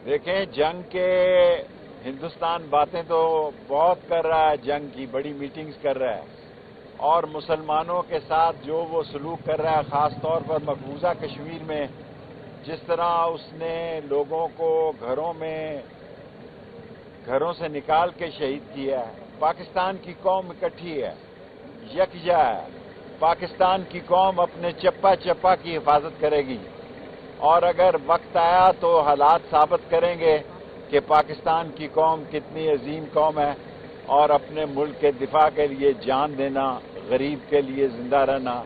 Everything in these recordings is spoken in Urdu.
دیکھیں، جنگ کے ہندوستان باتیں تو بہت کر رہا ہے، جنگ کی بڑی میٹنگز کر رہا ہے، اور مسلمانوں کے ساتھ جو وہ سلوک کر رہا ہے، خاص طور پر مقبوضہ کشمیر میں جس طرح اس نے لوگوں کو گھروں سے نکال کے شہید کیا ہے۔ پاکستان کی قوم اکٹھی ہے، یکجا ہے۔ پاکستان کی قوم اپنے چپا چپا کی حفاظت کرے گی، اور اگر وقت آیا تو حالات ثابت کریں گے کہ پاکستان کی قوم کتنی عظیم قوم ہے، اور اپنے ملک کے دفاع کے لیے جان دینا، غریب کے لیے زندہ رہنا،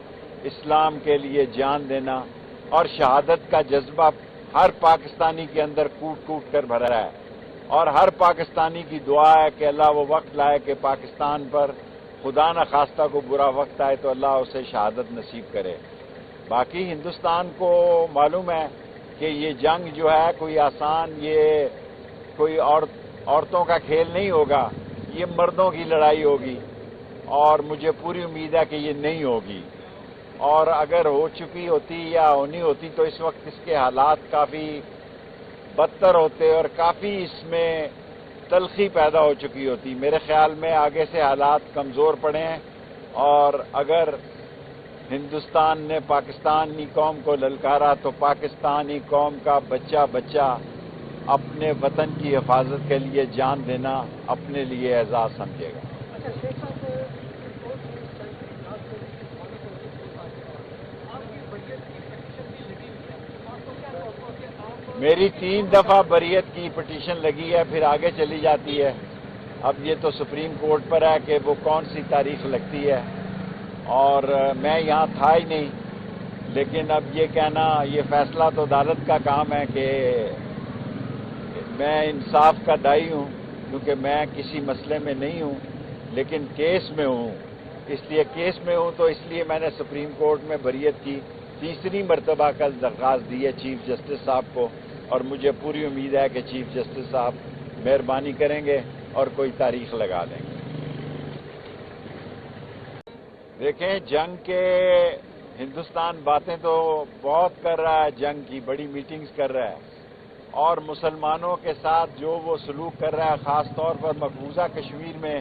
اسلام کے لیے جان دینا اور شہادت کا جذبہ ہر پاکستانی کے اندر کوٹ کوٹ کر بھرا ہے، اور ہر پاکستانی کی دعا ہے کہ اللہ وہ وقت لائے کہ پاکستان پر خدا نہ خواستہ کو برا وقت آئے تو اللہ اسے شہادت نصیب کرے۔ باقی ہندوستان کو معلوم ہے کہ یہ جنگ جو ہے کوئی آسان، یہ کوئی عورتوں کا کھیل نہیں ہوگا، یہ مردوں کی لڑائی ہوگی، اور مجھے پوری امید ہے کہ یہ نہیں ہوگی، اور اگر ہو چکی ہوتی یا ہونی ہوتی تو اس وقت اس کے حالات کافی بدتر ہوتے اور کافی اس میں تلخی پیدا ہو چکی ہوتی۔ میرے خیال میں آگے سے حالات کمزور پڑے ہیں، اور اگر ہندوستان نے پاکستانی قوم کو للکارا تو پاکستانی قوم کا بچہ بچہ اپنے وطن کی حفاظت کے لیے جان دینا اپنے لیے اعزاز سمجھے گا۔ میری 3 دفعہ بریت کی پٹیشن لگی ہے، پھر آگے چلی جاتی ہے۔ اب یہ تو سپریم کورٹ پر ہے کہ وہ کون سی تاریخ لگتی ہے، اور میں یہاں تھا ہی نہیں، لیکن اب یہ کہنا، یہ فیصلہ تو عدالت کا کام ہے کہ میں انصاف کا داعی ہوں، کیونکہ میں کسی مسئلے میں نہیں ہوں لیکن کیس میں ہوں۔ اس لیے کیس میں ہوں تو اس لیے میں نے سپریم کورٹ میں بریت کی 3 مرتبہ کل درخواست دی ہے چیف جسٹس صاحب کو، اور مجھے پوری امید ہے کہ چیف جسٹس صاحب مہربانی کریں گے اور کوئی تاریخ لگا دیں گے۔ دیکھیں، جنگ کے ہندوستان باتیں تو بہت کر رہا ہے، جنگ کی بڑی میٹنگز کر رہا ہے، اور مسلمانوں کے ساتھ جو وہ سلوک کر رہا ہے، خاص طور پر مقبوضہ کشمیر میں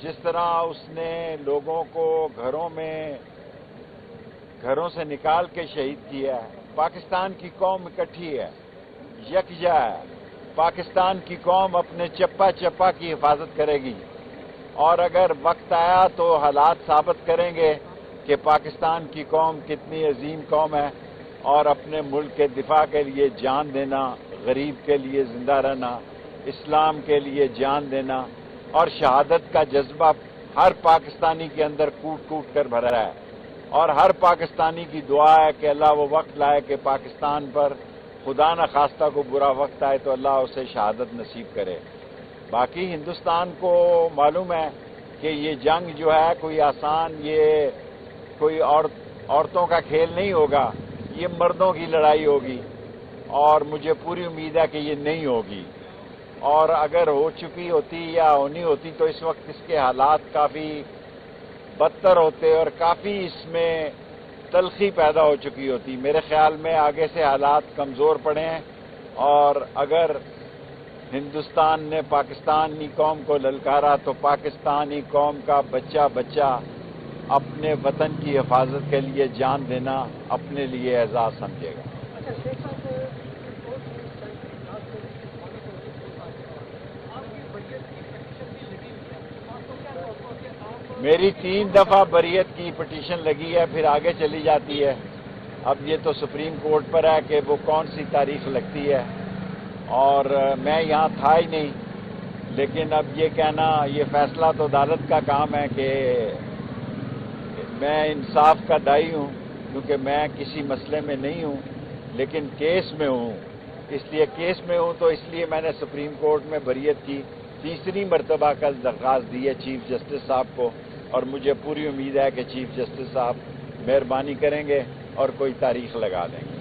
جس طرح اس نے لوگوں کو گھروں سے نکال کے شہید کیا ہے۔ پاکستان کی قوم اکٹھی ہے، یکجا ہے۔ پاکستان کی قوم اپنے چپا چپا کی حفاظت کرے گی، اور اگر وقت آیا تو حالات ثابت کریں گے کہ پاکستان کی قوم کتنی عظیم قوم ہے، اور اپنے ملک کے دفاع کے لیے جان دینا، غریب کے لیے زندہ رہنا، اسلام کے لیے جان دینا اور شہادت کا جذبہ ہر پاکستانی کے اندر کوٹ کوٹ کر بھرا ہے، اور ہر پاکستانی کی دعا ہے کہ اللہ وہ وقت لائے کہ پاکستان پر خدا نہ خواستہ کو برا وقت آئے تو اللہ اسے شہادت نصیب کرے۔ باقی ہندوستان کو معلوم ہے کہ یہ جنگ جو ہے کوئی آسان، یہ کوئی عورتوں کا کھیل نہیں ہوگا، یہ مردوں کی لڑائی ہوگی، اور مجھے پوری امید ہے کہ یہ نہیں ہوگی، اور اگر ہو چکی ہوتی یا ہونی ہوتی تو اس وقت اس کے حالات کافی بدتر ہوتے اور کافی اس میں تلخی پیدا ہو چکی ہوتی۔ میرے خیال میں آگے سے حالات کمزور پڑے ہیں، اور اگر ہندوستان نے پاکستانی قوم کو للکارا تو پاکستانی قوم کا بچہ بچہ اپنے وطن کی حفاظت کے لیے جان دینا اپنے لیے اعزاز سمجھے گا۔ میری 3 دفعہ بریت کی پٹیشن لگی ہے، پھر آگے چلی جاتی ہے۔ اب یہ تو سپریم کورٹ پر ہے کہ وہ کون سی تاریخ لگتی ہے، اور میں یہاں تھا ہی نہیں، لیکن اب یہ کہنا، یہ فیصلہ تو عدالت کا کام ہے کہ میں انصاف کا داعی ہوں، کیونکہ میں کسی مسئلے میں نہیں ہوں لیکن کیس میں ہوں۔ اس لیے کیس میں ہوں تو اس لیے میں نے سپریم کورٹ میں بریت کی 3 مرتبہ کل درخواست دی ہے چیف جسٹس صاحب کو، اور مجھے پوری امید ہے کہ چیف جسٹس صاحب مہربانی کریں گے اور کوئی تاریخ لگا دیں گے۔